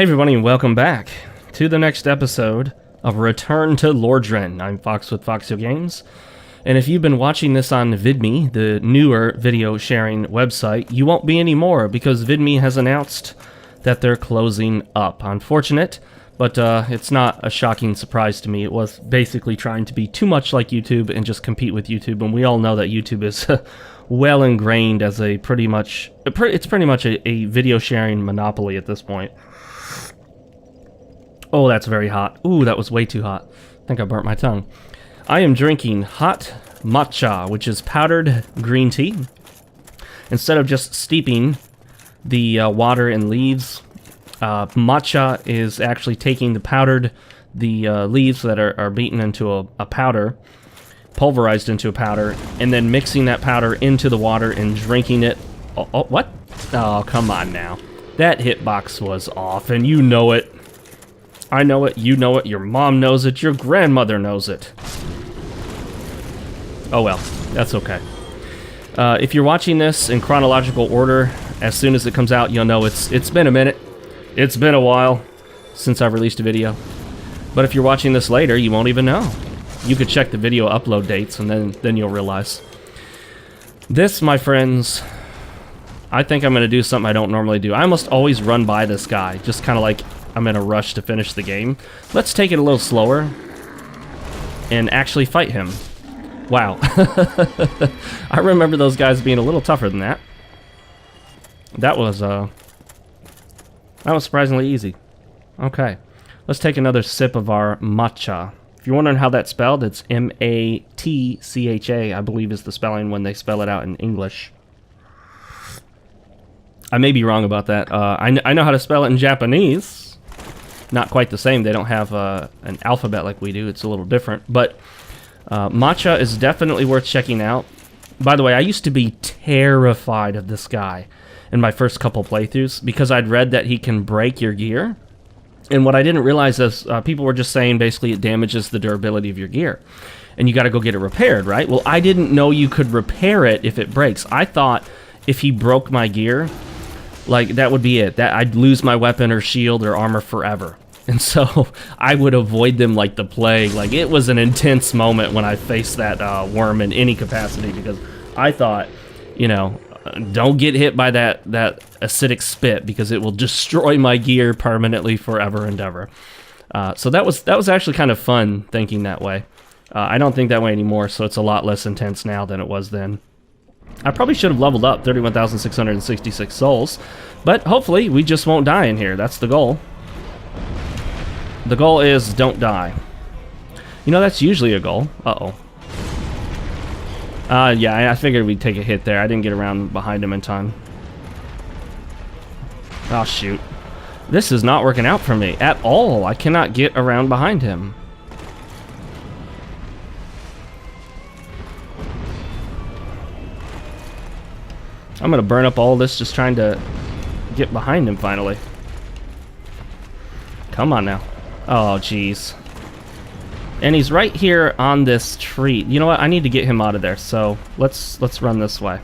Hey everybody, and welcome back to the next episode of Return to Lordran. I'm Fox with FoxeoGames, and if you've been watching this on VidMe, the newer video sharing website, you won't be anymore because VidMe has announced that they're closing up. Unfortunate, but it's not a shocking surprise to me. It was basically trying to be too much like YouTube and just compete with YouTube, and we all know that YouTube is well ingrained as a pretty much a video sharing monopoly at this point. Oh, that's very hot. Ooh, that was way too hot. I think I burnt my tongue. I am drinking hot matcha, which is powdered green tea. Instead of just steeping the water and leaves, matcha is actually taking the leaves that are beaten into a powder, pulverized into a powder, and then mixing that powder into the water and drinking it. Oh, what? Oh, come on now. That hitbox was off, and you know it. I know it, you know it, your mom knows it, your grandmother knows it. Oh well, that's okay. If you're watching this in chronological order, as soon as it comes out, you'll know it's been a minute. It's been a while since I've released a video. But if you're watching this later, you won't even know. You could check the video upload dates, and then you'll realize. This, my friends, I think I'm going to do something I don't normally do. I almost always run by this guy, just kind of like I'm in a rush to finish the game. Let's take it a little slower and actually fight him. Wow. I remember those guys being a little tougher than that. That was surprisingly easy. Okay. Let's take another sip of our matcha. If you're wondering how that's spelled, it's M-A-T-C-H-A, I believe is the spelling when they spell it out in English. I may be wrong about that. I know how to spell it in Japanese. Not quite the same. They don't have an alphabet like we do. It's a little different. But matcha is definitely worth checking out. By the way, I used to be terrified of this guy in my first couple playthroughs because I'd read that he can break your gear. And what I didn't realize is people were just saying basically it damages the durability of your gear. And you got to go get it repaired, right? Well, I didn't know you could repair it if it breaks. I thought if he broke my gear, like, that would be it. That I'd lose my weapon or shield or armor forever. And so I would avoid them like the plague. Like, it was an intense moment when I faced that worm in any capacity because I thought, you know, don't get hit by that acidic spit because it will destroy my gear permanently forever and ever. So that was actually kind of fun thinking that way. I don't think that way anymore, so it's a lot less intense now than it was then. I probably should have leveled up 31,666 souls, but hopefully we just won't die in here. That's the goal. The goal is don't die. You know, that's usually a goal. Uh-oh. Yeah, I figured we'd take a hit there. I didn't get around behind him in time. Oh, shoot. This is not working out for me at all. I cannot get around behind him. I'm gonna burn up all this just trying to get behind him finally. Come on now. Oh, jeez. And he's right here on this tree. You know what? I need to get him out of there, so let's run this way.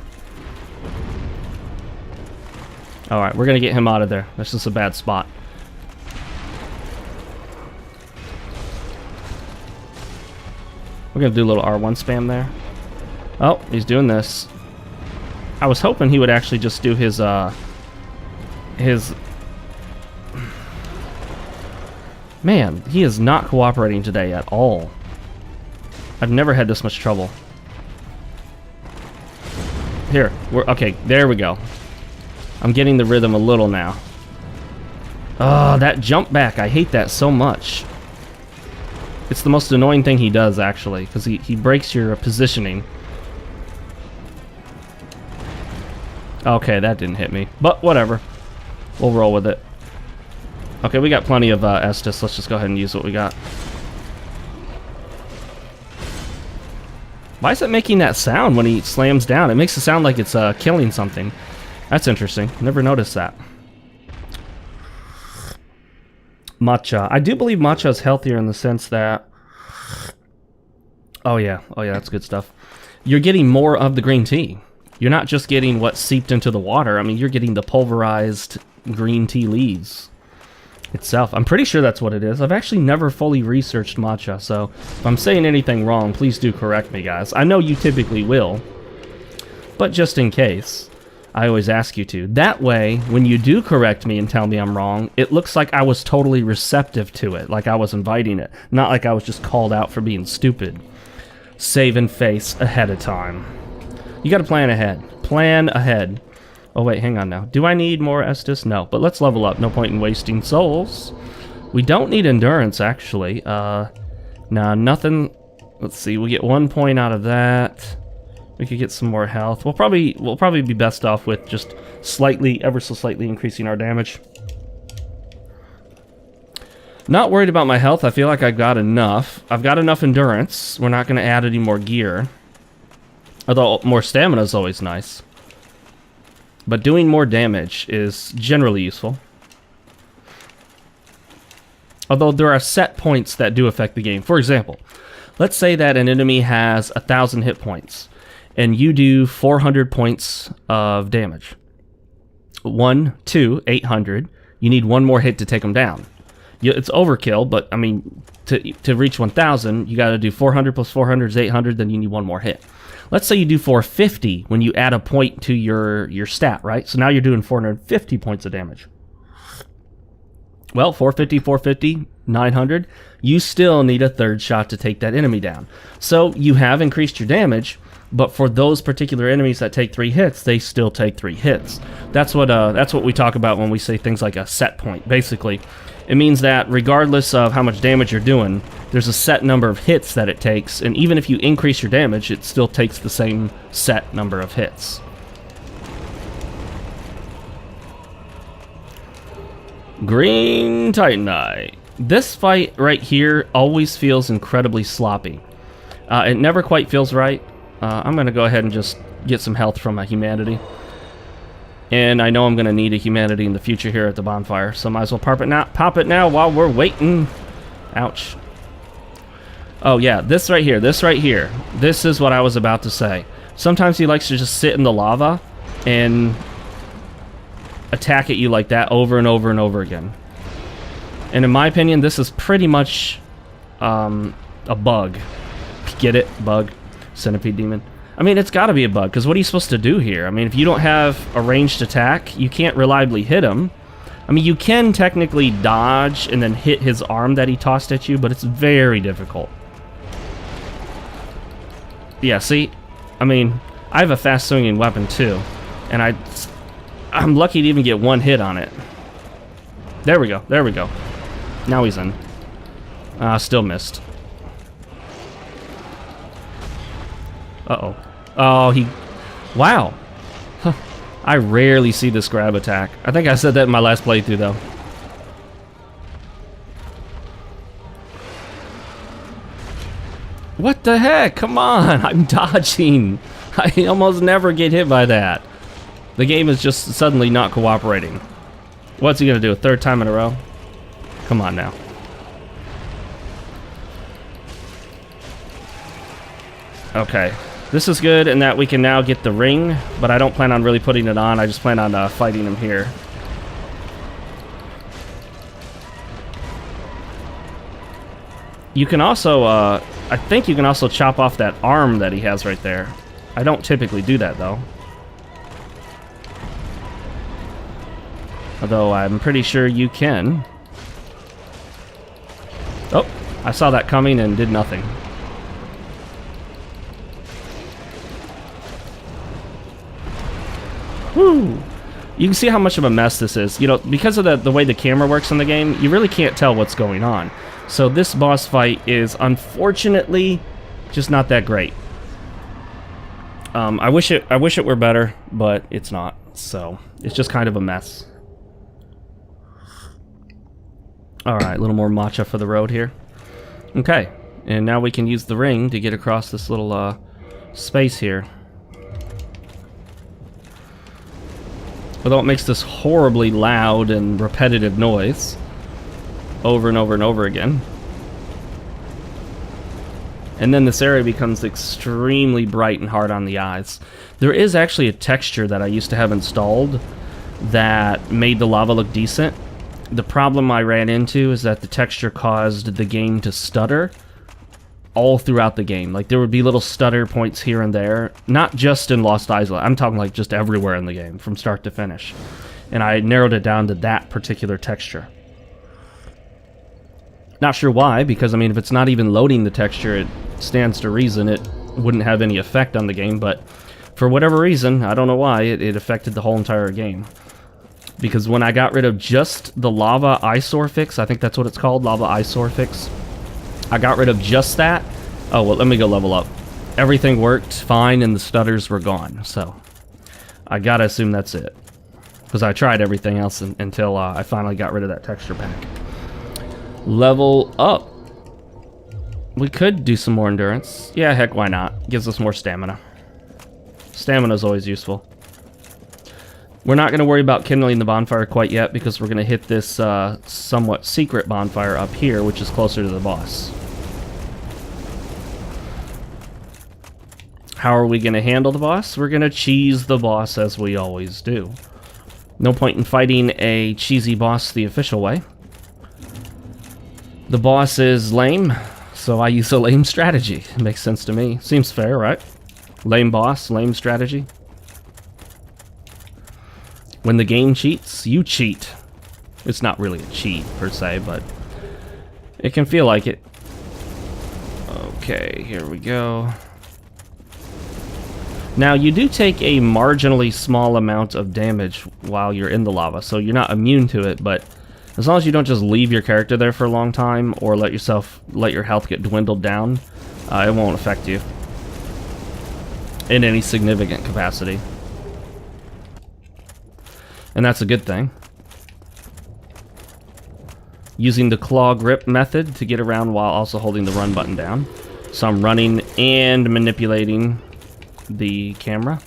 Alright, we're gonna get him out of there. That's just a bad spot. We're gonna do a little R1 spam there. Oh, he's doing this. I was hoping he would actually just do his Man, he is not cooperating today at all. I've never had this much trouble. Here, okay, there we go. I'm getting the rhythm a little now. Oh, that jump back, I hate that so much. It's the most annoying thing he does, actually, because he breaks your positioning. Okay, that didn't hit me, but whatever. We'll roll with it. Okay, we got plenty of Estus. Let's just go ahead and use what we got. Why is it making that sound when he slams down? It makes it sound like it's killing something. That's interesting. Never noticed that. Matcha. I do believe matcha is healthier in the sense that... Oh yeah, that's good stuff. You're getting more of the green tea. You're not just getting what seeped into the water. I mean, you're getting the pulverized green tea leaves. itself. I'm pretty sure that's what it is. I've actually never fully researched matcha, so if I'm saying anything wrong, please do correct me, guys. I know you typically will, but just in case, I always ask you to. That way, when you do correct me and tell me I'm wrong, it looks like I was totally receptive to it, like I was inviting it, not like I was just called out for being stupid. Save and face ahead of time. You gotta plan ahead. Plan ahead. Oh wait, hang on now. Do I need more Estus? No, but let's level up. No point in wasting souls. We don't need endurance, actually. Nah, nothing. Let's see, we get 1 point out of that. We could get some more health. We'll probably be best off with just slightly, ever so slightly increasing our damage. Not worried about my health. I feel like I've got enough. I've got enough endurance. We're not going to add any more gear. Although more stamina is always nice. But doing more damage is generally useful. Although there are set points that do affect the game. For example, let's say that an enemy has 1,000 hit points, and you do 400 points of damage. 800. You need one more hit to take them down. It's overkill, but I mean, to reach 1,000, you got to do 400 plus 400 is 800, then you need one more hit. Let's say you do 450 when you add a point to your stat, right? So now you're doing 450 points of damage. Well, 450, 900, you still need a third shot to take that enemy down. So you have increased your damage, but for those particular enemies that take 3 hits, they still take 3 hits. That's what we talk about when we say things like a set point. Basically, it means that regardless of how much damage you're doing, there's a set number of hits that it takes, and even if you increase your damage, it still takes the same set number of hits. Green Titanite. This fight right here always feels incredibly sloppy. It never quite feels right. I'm going to go ahead and just get some health from a humanity. And I know I'm going to need a humanity in the future here at the bonfire, so might as well pop it now while we're waiting. Ouch. Oh yeah, this right here. This is what I was about to say. Sometimes he likes to just sit in the lava and attack at you like that over and over and over again. And in my opinion, this is pretty much a bug. Get it? Bug. Centipede demon. I mean, it's got to be a bug, because what are you supposed to do here? I mean, if you don't have a ranged attack, you can't reliably hit him. I mean, you can technically dodge and then hit his arm that he tossed at you, but it's very difficult. Yeah, see? I mean, I have a fast-swinging weapon, too. And I'm lucky to even get one hit on it. There we go. There we go. Now he's in. Still missed. Uh-oh. Oh, wow. Huh. I rarely see this grab attack. I think I said that in my last playthrough, though. What the heck? Come on. I'm dodging. I almost never get hit by that. The game is just suddenly not cooperating. What's he going to do? A third time in a row? Come on now. Okay. This is good in that we can now get the ring, but I don't plan on really putting it on. I just plan on fighting him here. You can also, I think you can also chop off that arm that he has right there. I don't typically do that, though. Although I'm pretty sure you can. Oh, I saw that coming and did nothing. Woo! You can see how much of a mess this is. You know, because of the way the camera works in the game, you really can't tell what's going on. So this boss fight is unfortunately just not that great. I wish it were better, but it's not. So it's just kind of a mess. Alright, a little more matcha for the road here. Okay, and now we can use the ring to get across this little space here. Although it makes this horribly loud and repetitive noise over and over and over again. And then this area becomes extremely bright and hard on the eyes. There is actually a texture that I used to have installed that made the lava look decent. The problem I ran into is that the texture caused the game to stutter all throughout the game. Like, there would be little stutter points here and there, not just in Lost Island. I'm talking like just everywhere in the game, from start to finish. And I narrowed it down to that particular texture. Not sure why, because, I mean, if it's not even loading the texture, it stands to reason it wouldn't have any effect on the game, but for whatever reason, I don't know why, it affected the whole entire game. Because when I got rid of just the lava eyesore fix, I think that's what it's called, lava eyesore fix, I got rid of just that. Oh, well, let me go level up. Everything worked fine and the stutters were gone, so I gotta assume that's it. Because I tried everything else until I finally got rid of that texture pack. Level up. We could do some more endurance. Yeah, heck, why not? Gives us more stamina. Stamina's always useful. We're not going to worry about kindling the bonfire quite yet because we're going to hit this somewhat secret bonfire up here, which is closer to the boss. How are we going to handle the boss? We're going to cheese the boss as we always do. No point in fighting a cheesy boss the official way. The boss is lame, so I use a lame strategy. It makes sense to me. Seems fair, right? Lame boss, lame strategy. When the game cheats, you cheat. It's not really a cheat, per se, but it can feel like it. Okay, here we go. Now, you do take a marginally small amount of damage while you're in the lava, so you're not immune to it, but as long as you don't just leave your character there for a long time or let your health get dwindled down, it won't affect you in any significant capacity. And that's a good thing. Using the claw grip method to get around while also holding the run button down. So I'm running and manipulating the camera.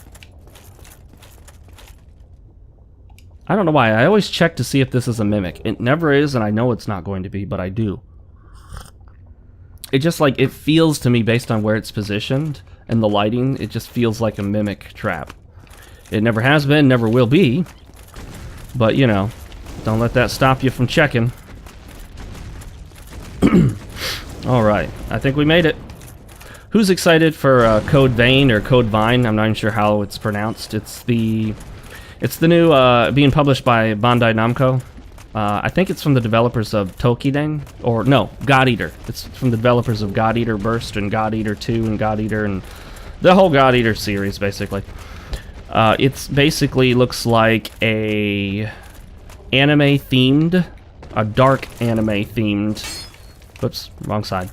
I don't know why. I always check to see if this is a mimic. It never is, and I know it's not going to be, but I do. It just, like, it feels to me, based on where it's positioned and the lighting, it just feels like a mimic trap. It never has been, never will be, but, you know, don't let that stop you from checking. Alright, I think we made it. Who's excited for Code Vein or Code Vine? I'm not even sure how it's pronounced. It's the new, being published by Bandai Namco. I think it's from the developers of Tokiden, or no, God Eater. It's from the developers of God Eater Burst and God Eater 2 and God Eater and the whole God Eater series, basically. It's basically looks like a anime-themed, a dark anime-themed, whoops, wrong side,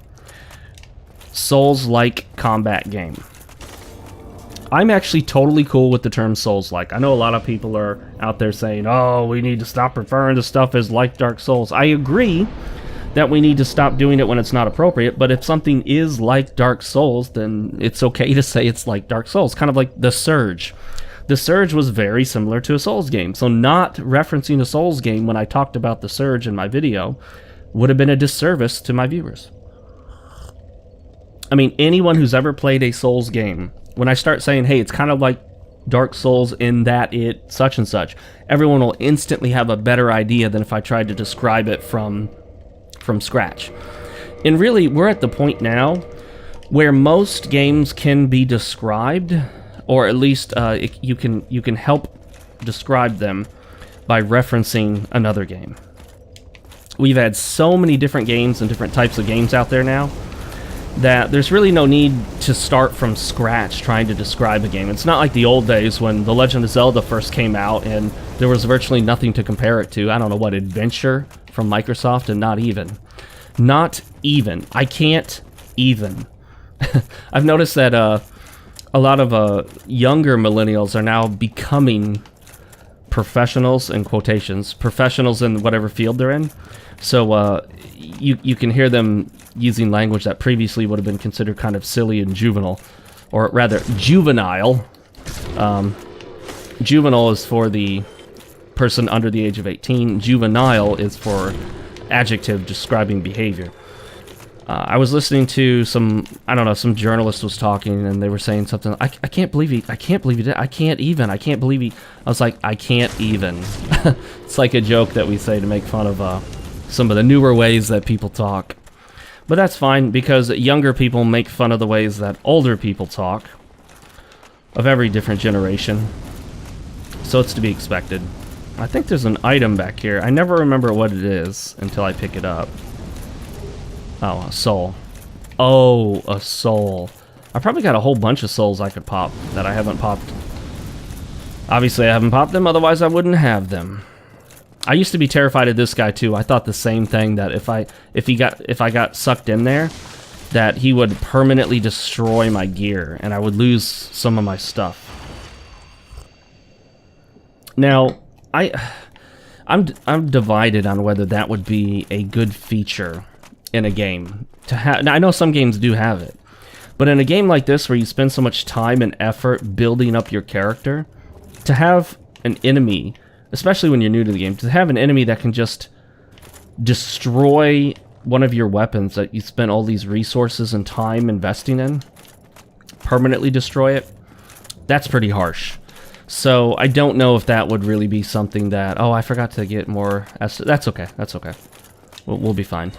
Souls-like combat game. I'm actually totally cool with the term Souls-like. I know a lot of people are out there saying, oh, we need to stop referring to stuff as like Dark Souls. I agree that we need to stop doing it when it's not appropriate, but if something is like Dark Souls, then it's okay to say it's like Dark Souls. Kind of like The Surge. The Surge was very similar to a Souls game, so not referencing a Souls game when I talked about The Surge in my video would have been a disservice to my viewers. I mean, anyone who's ever played a Souls game, when I start saying, hey, it's kind of like Dark Souls in that it such and such, everyone will instantly have a better idea than if I tried to describe it from scratch. And really, we're at the point now where most games can be described, or at least you can help describe them by referencing another game. We've had so many different games and different types of games out there now that there's really no need to start from scratch trying to describe a game. It's not like the old days when The Legend of Zelda first came out and there was virtually nothing to compare it to. I don't know what, Adventure from Microsoft, and not even. Not even. I can't even. I've noticed that a lot of younger millennials are now becoming professionals, in quotations, professionals in whatever field they're in. So you can hear them using language that previously would have been considered kind of silly and juvenile, or rather juvenile. Juvenile is for the person under the age of 18. Juvenile is for adjective describing behavior. I was listening to some, I don't know, some journalist was talking, and they were saying something. I can't believe he did. I can't believe he. I was like, I can't even. It's like a joke that we say to make fun of some of the newer ways that people talk. But that's fine, because younger people make fun of the ways that older people talk, of every different generation. So it's to be expected. I think there's an item back here. I never remember what it is until I pick it up. Oh, a soul. Oh, a soul. I probably got a whole bunch of souls I could pop that I haven't popped. Obviously, I haven't popped them, otherwise I wouldn't have them. I used to be terrified of this guy too. I thought the same thing, that if I got sucked in there, that he would permanently destroy my gear and I would lose some of my stuff. Now, I'm divided on whether that would be a good feature in a game to have. Now, I know some games do have it, but in a game like this where you spend so much time and effort building up your character, to have an enemy, especially when you're new to the game, to have an enemy that can just destroy one of your weapons that you spent all these resources and time investing in, permanently destroy it, that's pretty harsh. So I don't know if that would really be something that, oh, I forgot to get more, that's okay, that's okay. We'll be fine.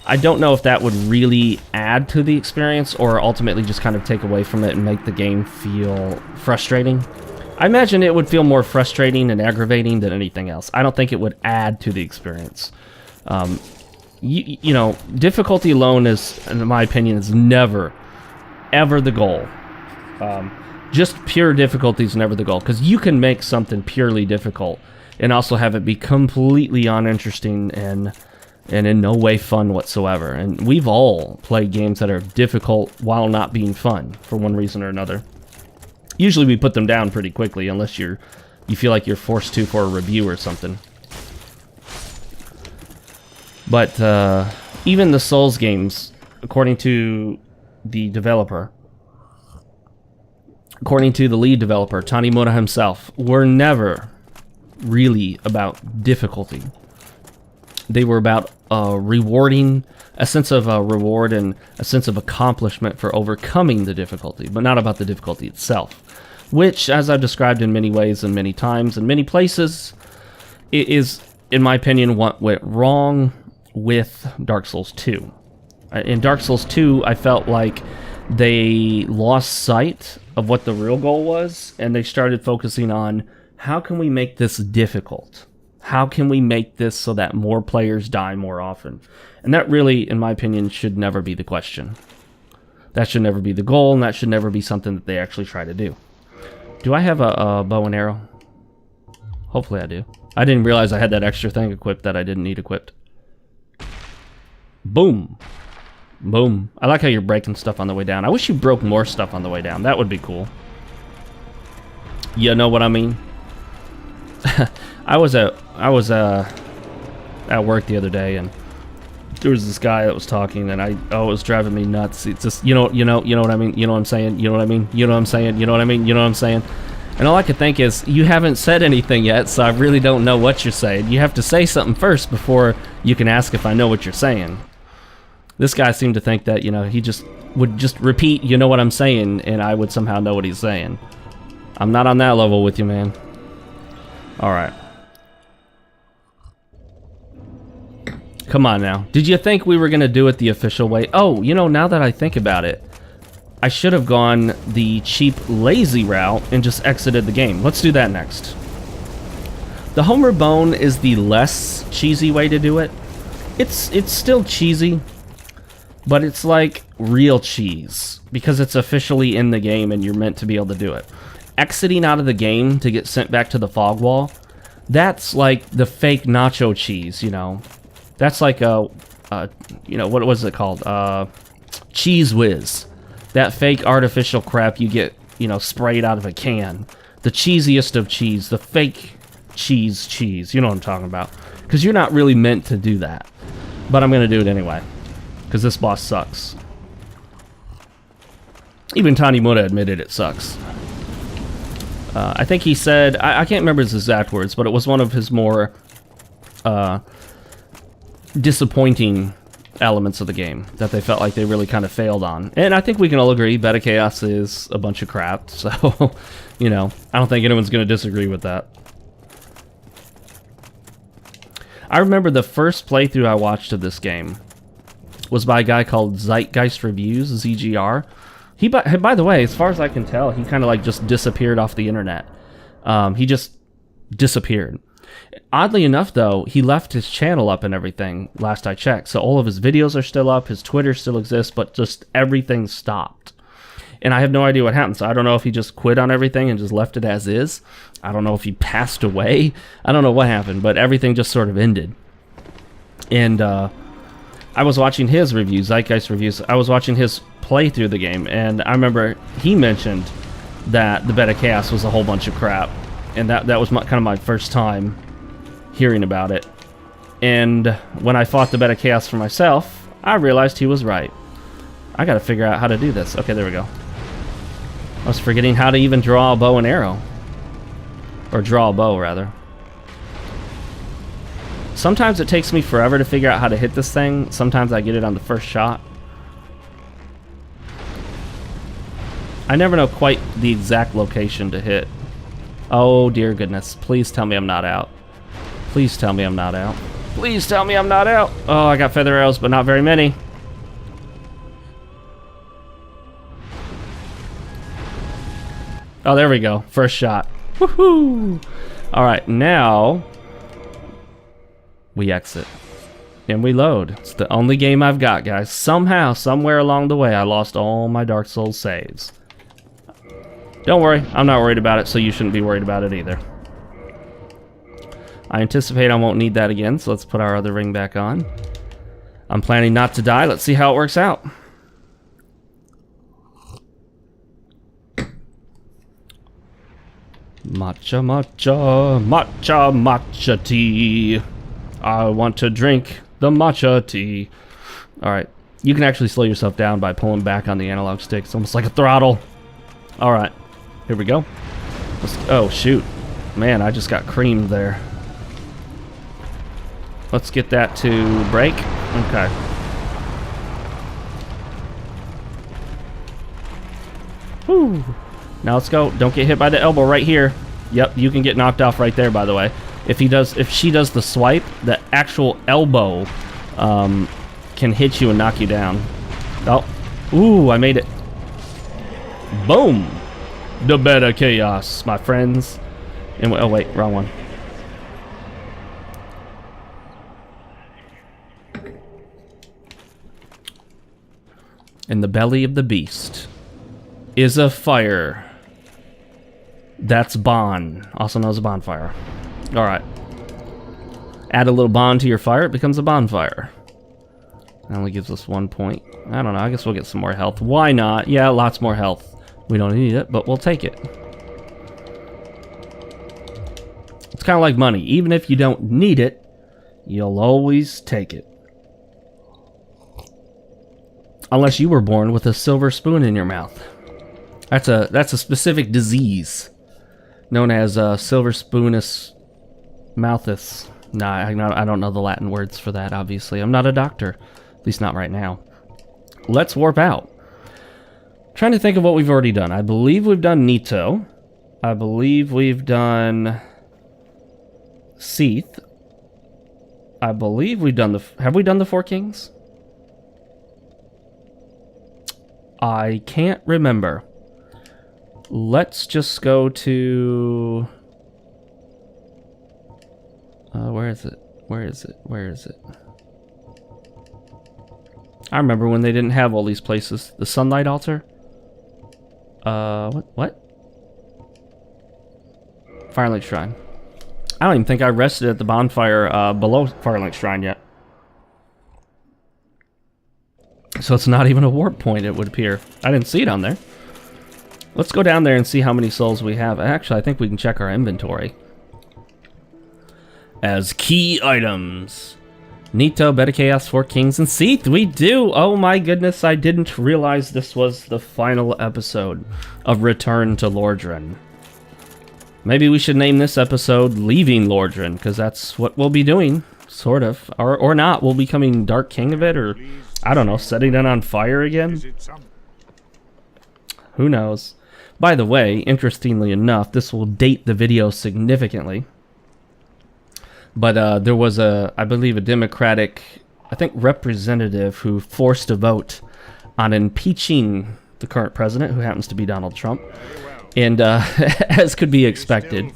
I don't know if that would really add to the experience or ultimately just kind of take away from it and make the game feel frustrating. I imagine it would feel more frustrating and aggravating than anything else. I don't think it would add to the experience. You know, difficulty alone is, in my opinion, is never, ever the goal. Just pure difficulty is never the goal, because you can make something purely difficult and also have it be completely uninteresting and in no way fun whatsoever. And we've all played games that are difficult while not being fun for one reason or another. Usually we put them down pretty quickly unless you feel like you're forced to for a review or something. But even the Souls games, according to the developer, according to the lead developer, Tanimura himself, were never really about difficulty. They were about rewarding, a sense of reward and a sense of accomplishment for overcoming the difficulty, but not about the difficulty itself. Which, as I've described in many ways and many times and many places, it is, in my opinion, what went wrong with Dark Souls 2. In Dark Souls 2, I felt like they lost sight of what the real goal was, and they started focusing on, how can we make this difficult? How can we make this so that more players die more often? And that really, in my opinion, should never be the question. That should never be the goal, and that should never be something that they actually try to do. Do I have a bow and arrow? Hopefully I do. I didn't realize I had that extra thing equipped that I didn't need equipped. Boom. Boom. I like how you're breaking stuff on the way down. I wish you broke more stuff on the way down. That would be cool. You know what I mean? I was at work the other day, and there was this guy that was talking, and it was driving me nuts. It's just, you know what I mean? You know what I'm saying? You know what I mean? You know what I'm saying? You know what I mean? You know what I'm saying? And all I could think is, you haven't said anything yet, so I really don't know what you're saying. You have to say something first before you can ask if I know what you're saying. This guy seemed to think that, you know, he just would just repeat, you know what I'm saying, and I would somehow know what he's saying. I'm not on that level with you, man. Alright. Come on now. Did you think we were going to do it the official way? Oh, you know, now that I think about it, I should have gone the cheap, lazy route and just exited the game. Let's do that next. The Homer Bone is the less cheesy way to do it. It's still cheesy, but it's like real cheese, because it's officially in the game and you're meant to be able to do it. Exiting out of the game to get sent back to the fog wall, that's like the fake nacho cheese, you know. That's like you know, what was it called? Cheese Whiz. That fake artificial crap you get, you know, sprayed out of a can. The cheesiest of cheese, the fake cheese. You know what I'm talking about. Because you're not really meant to do that. But I'm going to do it anyway. Because this boss sucks. Even Tanimura admitted it sucks. I think he said, I can't remember his exact words, but it was one of his more disappointing elements of the game that they felt like they really kind of failed on. And I think we can all agree Beta Chaos is a bunch of crap, so, you know, I don't think anyone's going to disagree with that. I remember the first playthrough I watched of this game was by a guy called Zeitgeist Reviews, ZGR. He, by the way, as far as I can tell, he kind of like just disappeared off the internet. He just disappeared. Oddly enough, though, he left his channel up and everything last I checked. So all of his videos are still up, his Twitter still exists, but just everything stopped. And I have no idea what happened. So I don't know if he just quit on everything and just left it as is. I don't know if he passed away. I don't know what happened, but everything just sort of ended. And I was watching his reviews, Zeitgeist Reviews. I was watching his play through the game, and I remember he mentioned that the Beta Chaos was a whole bunch of crap. And that was kind of my first time hearing about it. And when I fought the Beta Chaos for myself, I realized he was right. I gotta figure out how to do this. Okay, there we go. I was forgetting how to even draw a bow and arrow. Or draw a bow, rather. Sometimes it takes me forever to figure out how to hit this thing. Sometimes I get it on the first shot. I never know quite the exact location to hit. Oh, dear goodness. Please tell me I'm not out. Please tell me I'm not out. Please tell me I'm not out. Oh, I got feather arrows, but not very many. Oh, there we go. First shot. Woohoo! Alright, now we exit. And we load. It's the only game I've got, guys. Somehow, somewhere along the way, I lost all my Dark Souls saves. Don't worry, I'm not worried about it, so you shouldn't be worried about it either. I anticipate I won't need that again, so let's put our other ring back on. I'm planning not to die. Let's see how it works out. Matcha, matcha, matcha, matcha tea. I want to drink the matcha tea. Alright, you can actually slow yourself down by pulling back on the analog stick. It's almost like a throttle. Alright, here we go. Oh, shoot. Man, I just got creamed there. Let's get that to break. Okay. Whew. Now let's go. Don't get hit by the elbow right here. Yep, you can get knocked off right there, by the way. If she does the swipe, the actual elbow can hit you and knock you down. Oh. Ooh, I made it. Boom. The Beta Chaos, my friends. And oh wait, wrong one. In the belly of the beast is a fire. That's Bon, also known as a bonfire. Alright. Add a little bond to your fire, it becomes a bonfire. That only gives us 1 point. I don't know, I guess we'll get some more health. Why not? Yeah, lots more health. We don't need it, but we'll take it. It's kind of like money. Even if you don't need it, you'll always take it. Unless you were born with a silver spoon in your mouth. That's a specific disease known as silver spoonus mouthus. Nah, I don't know the Latin words for that, obviously. I'm not a doctor. At least not right now. Let's warp out. Trying to think of what we've already done. I believe we've done Nito. I believe we've done Seath. I believe we've done have we done the Four Kings? I can't remember. Let's just go to... where is it? Where is it? Where is it? I remember when they didn't have all these places. The Sunlight Altar? What? Firelink Shrine. I don't even think I rested at the bonfire below Firelink Shrine yet. So it's not even a warp point, it would appear. I didn't see it on there. Let's go down there and see how many souls we have. Actually, I think we can check our inventory. As key items. Nito, Beta Chaos, Four Kings, and Seath. We do! Oh my goodness, I didn't realize this was the final episode of Return to Lordran. Maybe we should name this episode Leaving Lordran, because that's what we'll be doing sort of. Or not. We'll be becoming Dark King of it, or, I don't know, setting it on fire again? Who knows? By the way, interestingly enough, this will date the video significantly. But there was I believe, a Democratic, I think, representative who forced a vote on impeaching the current president, who happens to be Donald Trump. And as could be expected,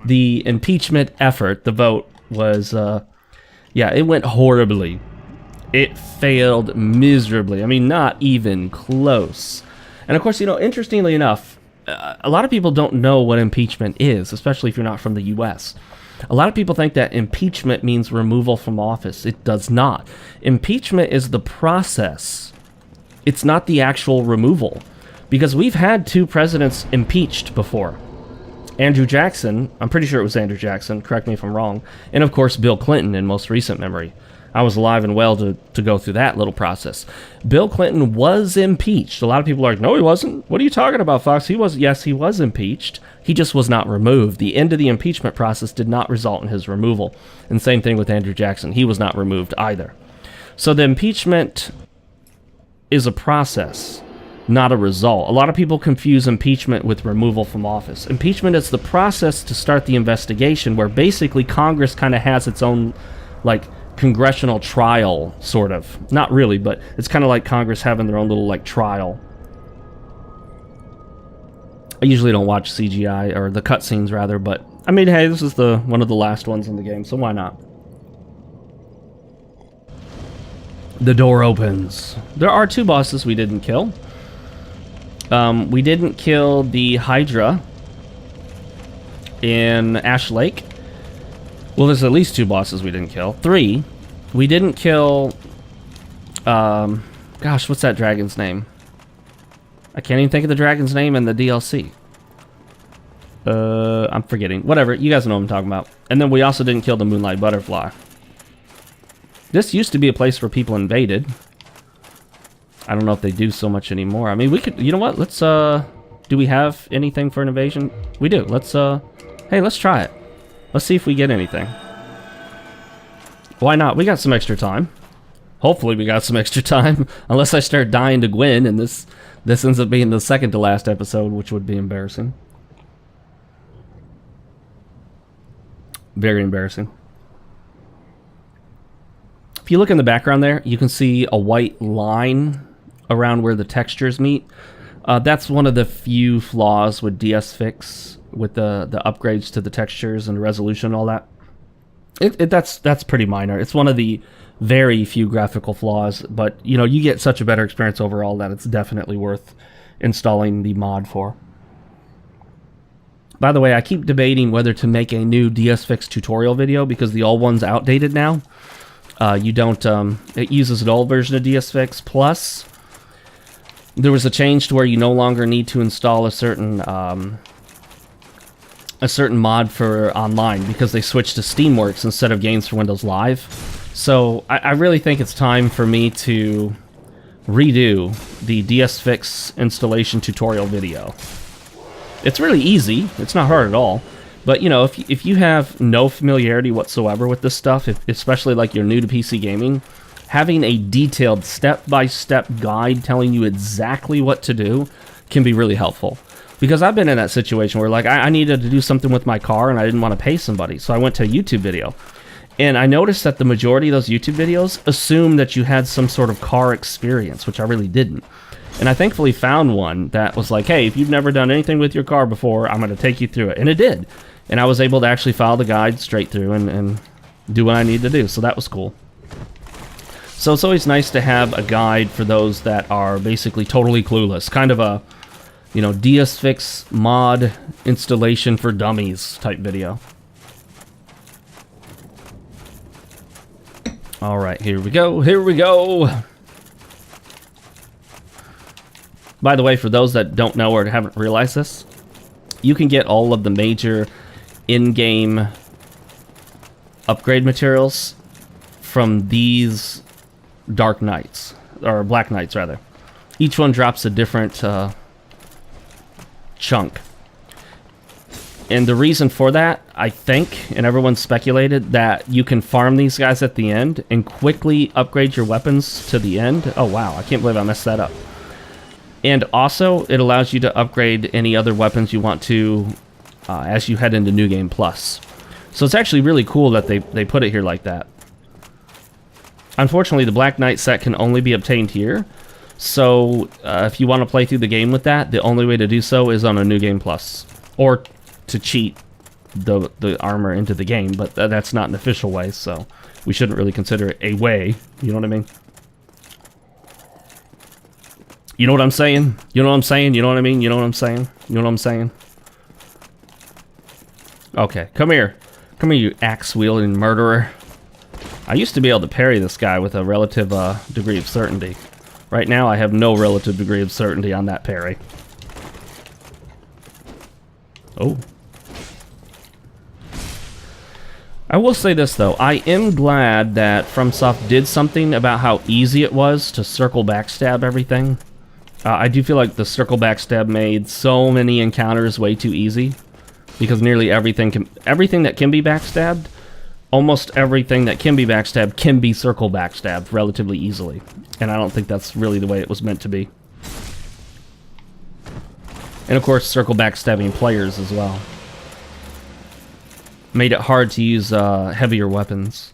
the impeachment effort, the vote, was, yeah, it went horribly. It failed miserably. I mean, not even close. And of course, you know, interestingly enough, a lot of people don't know what impeachment is, especially if you're not from the U.S. A lot of people think that impeachment means removal from office. It does not. Impeachment is the process. It's not the actual removal. Because we've had 2 presidents impeached before. Andrew Jackson, I'm pretty sure it was Andrew Jackson, correct me if I'm wrong, and of course Bill Clinton in most recent memory. I was alive and well to go through that little process. Bill Clinton was impeached. A lot of people are like, no, he wasn't. What are you talking about, Fox? He was. Yes, he was impeached. He just was not removed. The end of the impeachment process did not result in his removal. And same thing with Andrew Jackson. He was not removed either. So the impeachment is a process, not a result. A lot of people confuse impeachment with removal from office. Impeachment is the process to start the investigation, where basically Congress kind of has its own, like, congressional trial, sort of. Not really, but it's kind of like Congress having their own little, like, trial. I usually don't watch CGI, or the cutscenes, rather, but, I mean, hey, this is one of the last ones in the game, so why not? The door opens. There are 2 bosses we didn't kill. We didn't kill the Hydra in Ash Lake. Well, there's at least 2 bosses we didn't kill. 3. We didn't kill... gosh, what's that dragon's name? I can't even think of the dragon's name in the DLC. I'm forgetting. Whatever, you guys know what I'm talking about. And then we also didn't kill the Moonlight Butterfly. This used to be a place where people invaded. I don't know if they do so much anymore. I mean, we could... You know what? Let's, do we have anything for an invasion? We do. Let's, hey, let's try it. Let's see if we get anything. Why not? We got some extra time. Hopefully we got some extra time. Unless I start dying to Gwen, and this ends up being the second to last episode, which would be embarrassing. Very embarrassing. If you look in the background there, you can see a white line around where the textures meet. That's one of the few flaws with DS-Fix, with the upgrades to the textures and resolution and all that. That's pretty minor. It's one of the very few graphical flaws, but you know, you get such a better experience overall that it's definitely worth installing the mod for. By the way, I keep debating whether to make a new DS-Fix tutorial video, because the old one's outdated now. You don't, it uses an old version of DS-Fix, plus there was a change to where you no longer need to install a certain mod for online, because they switched to Steamworks instead of Games for Windows Live. So I really think it's time for me to redo the DS-Fix installation tutorial video. It's really easy. It's not hard at all. But, you know, if you have no familiarity whatsoever with this stuff, especially like you're new to PC gaming, having a detailed step-by-step guide telling you exactly what to do can be really helpful. Because I've been in that situation where, like, I needed to do something with my car and I didn't want to pay somebody, so I went to a YouTube video. And I noticed that the majority of those YouTube videos assume that you had some sort of car experience, which I really didn't. And I thankfully found one that was like, hey, if you've never done anything with your car before, I'm going to take you through it. And it did. And I was able to actually follow the guide straight through and do what I need to do. So that was cool. So it's always nice to have a guide for those that are basically totally clueless. Kind of a, you know, DS-Fix mod installation for dummies type video. Alright, here we go. Here we go. By the way, for those that don't know or haven't realized this, you can get all of the major in-game upgrade materials from these Dark Knights, or Black Knights rather. Each one drops a different chunk. And the reason for that, I think, and everyone speculated, that you can farm these guys at the end and quickly upgrade your weapons to the end. Oh, wow. I can't believe I messed that up. And also, it allows you to upgrade any other weapons you want to as you head into New Game Plus. So it's actually really cool that they put it here like that. Unfortunately, the Black Knight set can only be obtained here. So if you want to play through the game with that, the only way to do so is on a New Game Plus. Or to cheat the armor into the game, but that's not an official way, so we shouldn't really consider it a way. You know what I mean? You know what I'm saying? You know what I'm saying? You know what I mean? You know what I'm saying? You know what I'm saying? Okay, come here. Come here, you axe-wielding murderer. I used to be able to parry this guy with a relative degree of certainty. Right now, I have no relative degree of certainty on that parry. Oh. I will say this, though. I am glad that FromSoft did something about how easy it was to circle backstab everything. I do feel like the circle backstab made so many encounters way too easy. Because nearly everything that can be backstabbed, almost everything that can be backstabbed can be circle backstabbed relatively easily. And I don't think that's really the way it was meant to be. And of course, circle backstabbing players as well. Made it hard to use heavier weapons.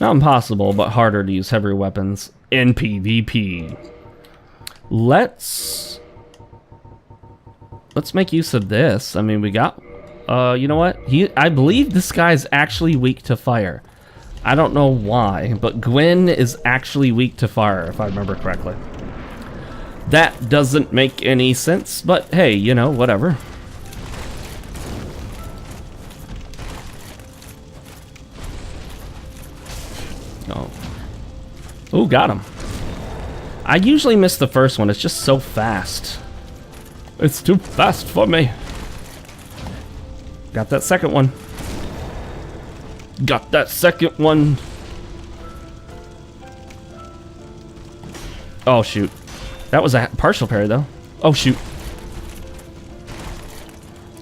Not impossible, but harder to use heavier weapons in PvP. Let's make use of this. I mean, we got... you know what? I believe this guy's actually weak to fire. I don't know why, but Gwen is actually weak to fire, if I remember correctly. That doesn't make any sense, but hey, you know, whatever. Oh. Ooh, got him. I usually miss the first one. It's just so fast. It's too fast for me. Got that second one. Got that second one. Oh, shoot. That was a partial parry, though. Oh, shoot.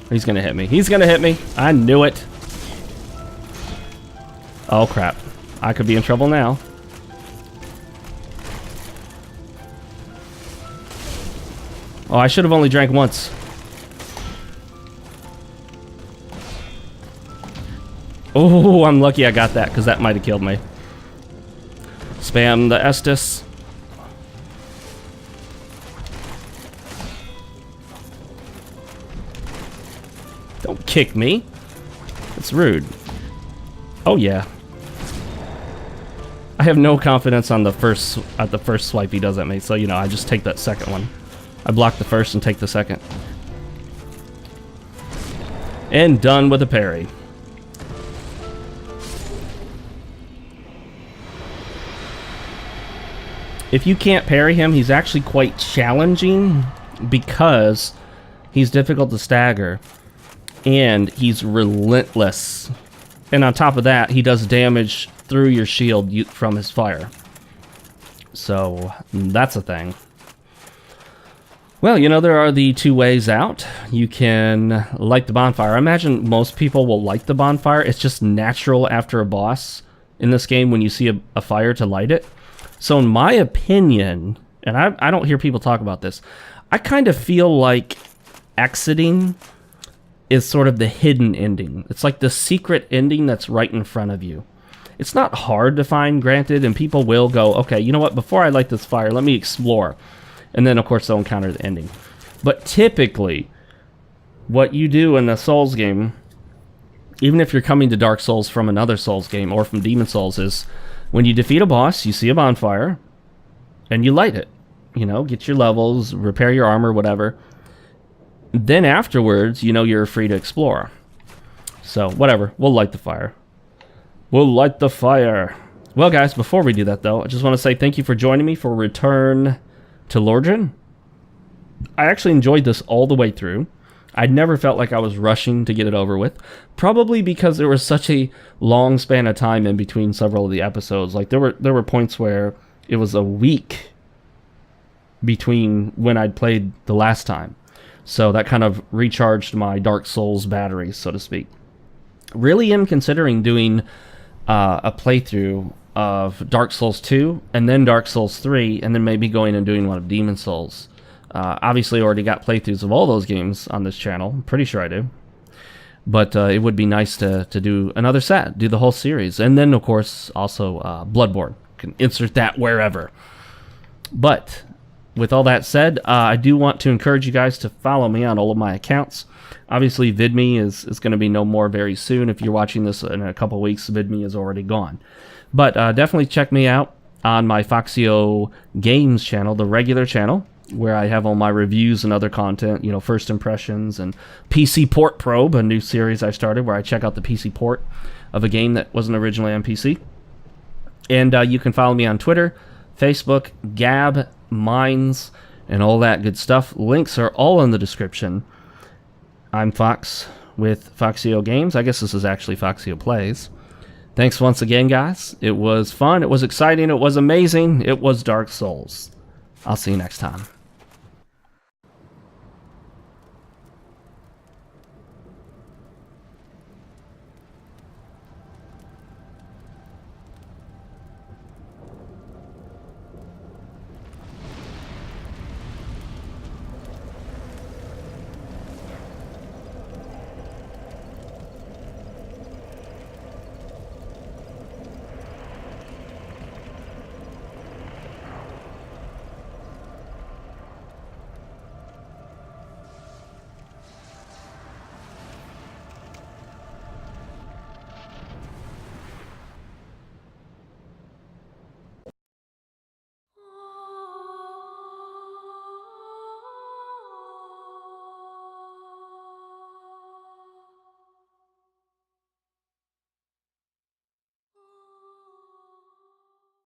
He's gonna hit me. He's gonna hit me. I knew it. Oh, crap. I could be in trouble now. Oh, I should have only drank once. Oh, I'm lucky I got that, because that might have killed me. Spam the Estus. Don't kick me. It's rude. Oh, yeah. I have no confidence on the first swipe he does at me, so, you know, I just take that second one. I block the first and take the second. And done with a parry. If you can't parry him, he's actually quite challenging because he's difficult to stagger. And he's relentless. And on top of that, he does damage through your shield from his fire. So, that's a thing. Well, you know, there are the two ways out. You can light the bonfire. I imagine most people will light the bonfire. It's just natural after a boss in this game when you see a fire to light it. So in my opinion, and I don't hear people talk about this, I kind of feel like exiting is sort of the hidden ending. It's like the secret ending that's right in front of you. It's not hard to find, granted, and people will go, okay, you know what, before I light this fire, let me explore. And then, of course, they'll encounter the ending. But typically, what you do in a Souls game, even if you're coming to Dark Souls from another Souls game or from Demon Souls, is when you defeat a boss, you see a bonfire, and you light it. You know, get your levels, repair your armor, whatever. Then afterwards, you know, you're free to explore. So, whatever. We'll light the fire. We'll light the fire. Well, guys, before we do that, though, I just want to say thank you for joining me for Return to Lordran. I actually enjoyed this all the way through. I never felt like I was rushing to get it over with. Probably because there was such a long span of time in between several of the episodes. Like, there were points where it was a week between when I'd played the last time. So that kind of recharged my Dark Souls batteries, so to speak. Really am considering doing a playthrough of Dark Souls 2 and then Dark Souls 3, and then maybe going and doing one of Demon Souls. Obviously, I already got playthroughs of all those games on this channel. I'm pretty sure I do. But it would be nice to do another set, do the whole series. And then, of course, also Bloodborne. Can insert that wherever. But with all that said, I do want to encourage you guys to follow me on all of my accounts. Obviously, VidMe is going to be no more very soon. If you're watching this in a couple weeks, VidMe is already gone. But definitely check me out on my FoxeoGames channel, the regular channel, where I have all my reviews and other content, you know, first impressions, and PC Port Probe, a new series I started where I check out the PC port of a game that wasn't originally on PC. And you can follow me on Twitter, Facebook, Gab, Minds, and all that good stuff. Links are all in the description. I'm Fox with FoxeoGames. I guess this is actually Foxeo Plays. Thanks once again, guys. It was fun. It was exciting. It was amazing. It was Dark Souls. I'll see you next time.